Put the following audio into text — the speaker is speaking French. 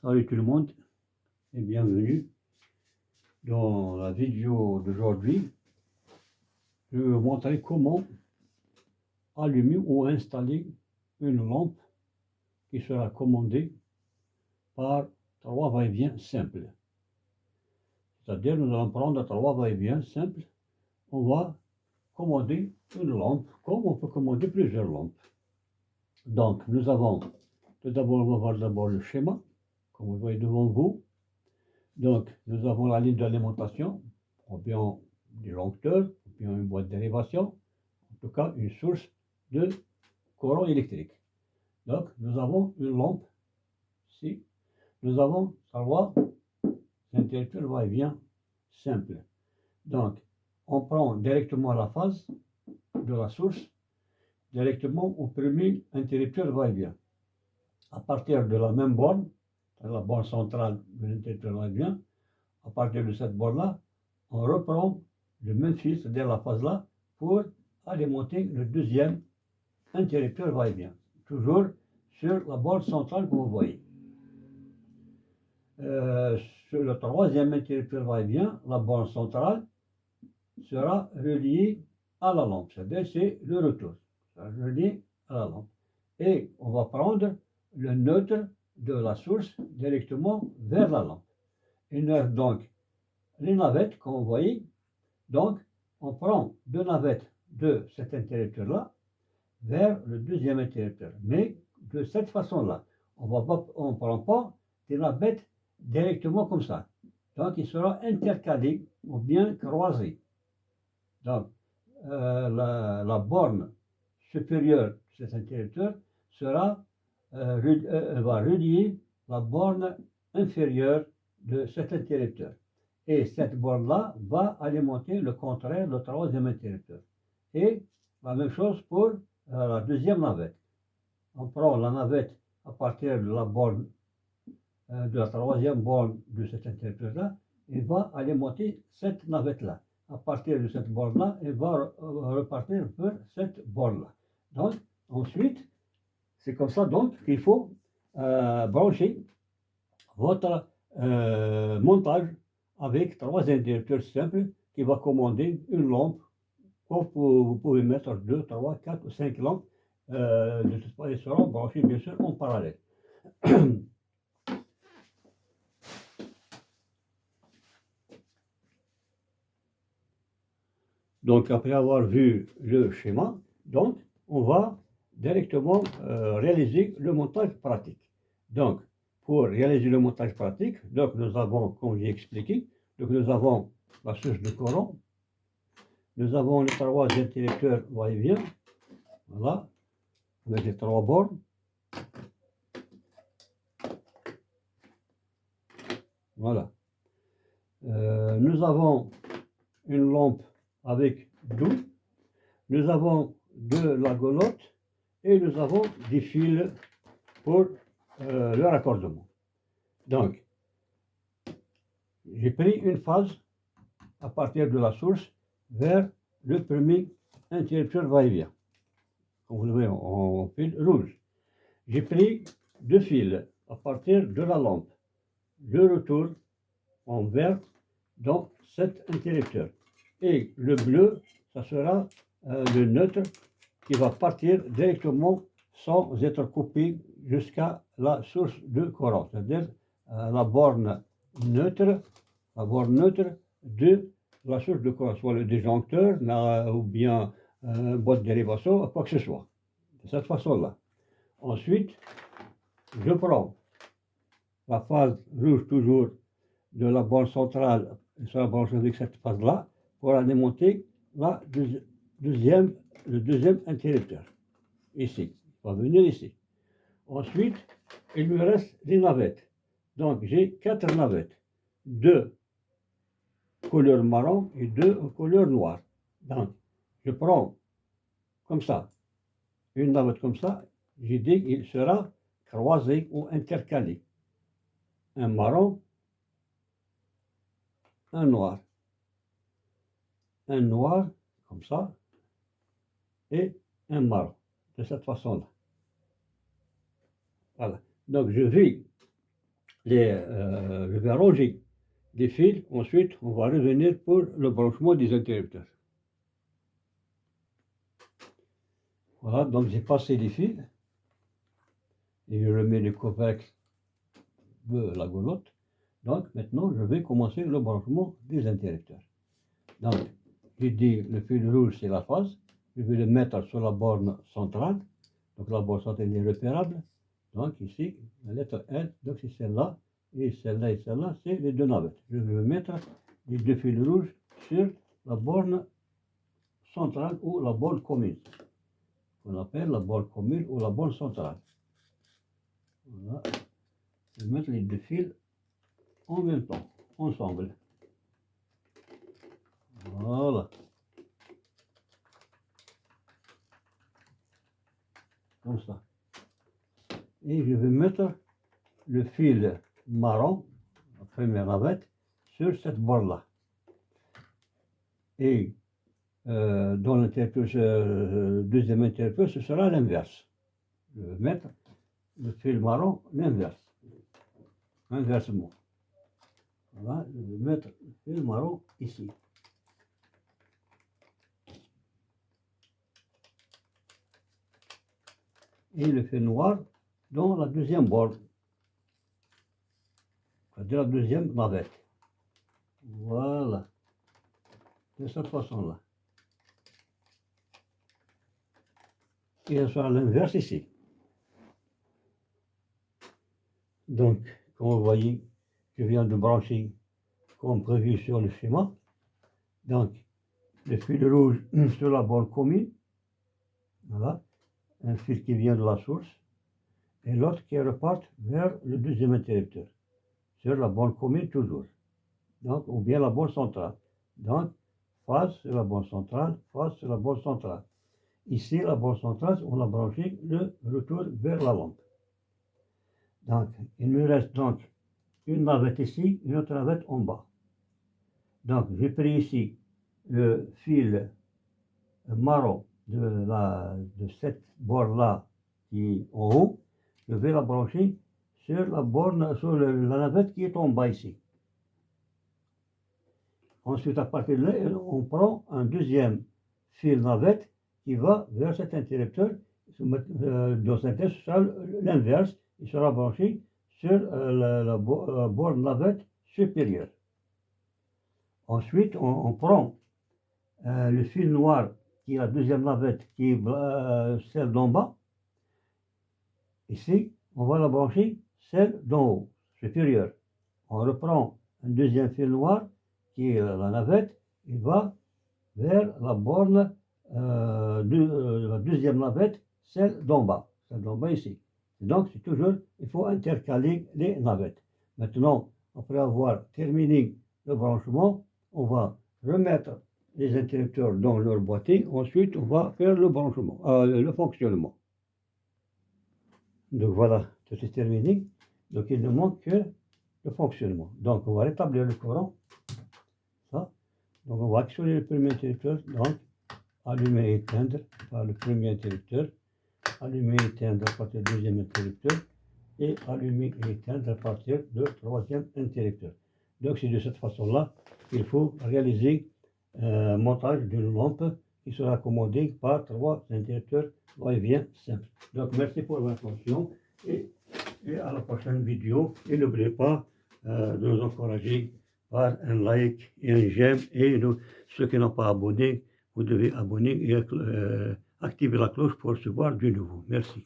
Salut tout le monde et bienvenue dans la vidéo d'aujourd'hui. Je vais vous montrer comment allumer ou installer une lampe qui sera commandée par 3 va-et-vient simples. C'est-à-dire nous allons prendre 3 va-et-vient simples. On va commander une lampe comme on peut commander plusieurs lampes. Donc nous avons tout d'abord, on va voir d'abord le schéma comme vous voyez devant vous. Donc, nous avons la ligne d'alimentation, ou bien du joncteur, ou bien une boîte d'élévation, en tout cas une source de courant électrique. Donc, nous avons une lampe ici. Nous avons 3 interrupteurs va-et-vient simples. Donc, on prend directement la phase de la source, directement au premier interrupteur va-et-vient. À partir de la même borne, la borne centrale de l'interrupteur va-et-vient, à partir de cette borne-là, on reprend le même fil, c'est-à-dire la phase là, pour alimenter le deuxième interrupteur va-et-vient. Toujours sur la borne centrale que vous voyez. Sur le troisième interrupteur va-et-vient, la borne centrale sera reliée à la lampe, c'est-à-dire c'est le retour. Ça sera relié à la lampe. Et on va prendre le neutre de la source directement vers la lampe. Et donc, les navettes, comme vous voyez, donc on prend 2 navettes de cet interrupteur-là vers le deuxième interrupteur. Mais de cette façon-là, on ne prend pas des navettes directement comme ça. Donc il sera intercalé ou bien croisé. Donc la borne supérieure de cet interrupteur va relier la borne inférieure de cet interrupteur. Et cette borne-là va alimenter le contraire, le troisième interrupteur. Et la même chose pour la deuxième navette. On prend la navette à partir de la borne, de la troisième borne de cet interrupteur-là, et va alimenter cette navette-là. À partir de cette borne-là, elle va repartir vers cette borne-là. Donc, ensuite, c'est comme ça donc qu'il faut brancher votre montage avec 3 interrupteurs simples qui va commander une lampe. Vous pouvez mettre 2, 3, 4 ou 5 lampes. De toute façon, elles seront branchées bien sûr en parallèle. Donc après avoir vu le schéma, donc on va directement réaliser le montage pratique. Donc pour réaliser le montage pratique, donc nous avons, comme j'ai expliqué, donc nous avons la source de courant, nous avons les 3 interrupteurs va-et-vient, voilà, avec les 3 bornes. Voilà. Nous avons une lampe avec douille, nous avons de la goulotte et nous avons des fils pour le raccordement. Donc, j'ai pris une phase à partir de la source vers le premier interrupteur va-et-vient. Comme vous le voyez en fil rouge. J'ai pris 2 fils à partir de la lampe. Le retour en vert dans cet interrupteur. Et le bleu, ça sera le neutre qui va partir directement sans être coupé jusqu'à la source de courant, c'est-à-dire la borne neutre de la source de courant, soit le disjoncteur ou bien boîte d'élévation, quoi que ce soit, de cette façon-là. Ensuite, je prends la phase rouge toujours de la borne centrale, elle sera branchée avec cette phase-là, pour alimenter le deuxième interrupteur. Ici, il va venir ici. Ensuite, il me reste les navettes. Donc, j'ai 4 navettes. 2 couleur marron et 2 couleur noire. Donc, je prends comme ça, une navette comme ça, j'ai dit qu'il sera croisé ou intercalé. Un marron, un noir, comme ça, et un marron, de cette façon-là. Voilà. Donc je vais je vais ranger les fils. Ensuite, on va revenir pour le branchement des interrupteurs. Voilà, donc j'ai passé les fils et je remets le couvercle de la goulotte. Donc maintenant, je vais commencer le branchement des interrupteurs. Donc, j'ai dit le fil rouge, c'est la phase. Je vais le mettre sur la borne centrale. Donc la borne centrale est repérable. Donc ici, la lettre L, donc c'est celle-là. Et celle-là, c'est les deux navettes. Je vais mettre les deux fils rouges sur la borne centrale ou la borne commune. On appelle la borne commune ou la borne centrale. Voilà. Je vais mettre les deux fils en même temps, ensemble. Voilà. Comme ça. Et je vais mettre le fil marron, la première navette, sur cette borne-là. Et dans l'interrupteur, deuxième interrupteur, ce sera l'inverse. Je vais mettre le fil marron, l'inverse. Inversement. Voilà, je vais mettre le fil marron ici. Et le fil noir dans la deuxième borne. C'est-à-dire la deuxième navette. Voilà. De cette façon-là. Et ce sera l'inverse ici. Donc, comme vous voyez, je viens de brancher comme prévu sur le schéma. Donc, le fil rouge sur la borne commune. Voilà. Un fil qui vient de la source. Et l'autre qui repart vers le deuxième interrupteur. Sur la borne commune toujours. Donc, ou bien la borne centrale. Donc, phase sur la borne centrale, phase sur la borne centrale. Ici, la borne centrale, on a branché le retour vers la lampe. Donc, il me reste donc une navette ici, une autre navette en bas. Donc, j'ai pris ici le fil marron de cette borne-là qui est en haut. Je vais la brancher sur la borne, sur la navette qui est en bas ici. Ensuite, à partir de là, on prend un deuxième fil navette qui va vers cet interrupteur. Dans cet interrupteur, ce sera l'inverse. Il sera branché sur la borne navette supérieure. Ensuite, on prend le fil noir qui est la deuxième navette, qui est celle d'en bas. Ici, on va la brancher celle d'en haut, supérieure. On reprend un deuxième fil noir qui est la navette, il va vers la borne la deuxième navette, celle d'en bas ici. Et donc, c'est toujours, il faut intercaler les navettes. Maintenant, après avoir terminé le branchement, on va remettre les interrupteurs dans leur boîtier. Ensuite, on va faire le branchement, le fonctionnement. Donc voilà, tout est terminé. Donc il ne manque que le fonctionnement. Donc on va rétablir le courant. Ça. Donc on va actionner le premier interrupteur. Donc allumer et éteindre par le premier interrupteur. Allumer et éteindre à partir du deuxième interrupteur. Et allumer et éteindre à partir du troisième interrupteur. Donc c'est de cette façon-là qu'il faut réaliser un montage d'une lampe qui sera commandée par 3 interrupteurs va-et-vient simple. Donc merci pour votre attention et à la prochaine vidéo. Et n'oubliez pas de nous encourager par un like et un j'aime. Et ceux qui n'ont pas abonné, vous devez abonner et activer la cloche pour recevoir du nouveau. Merci.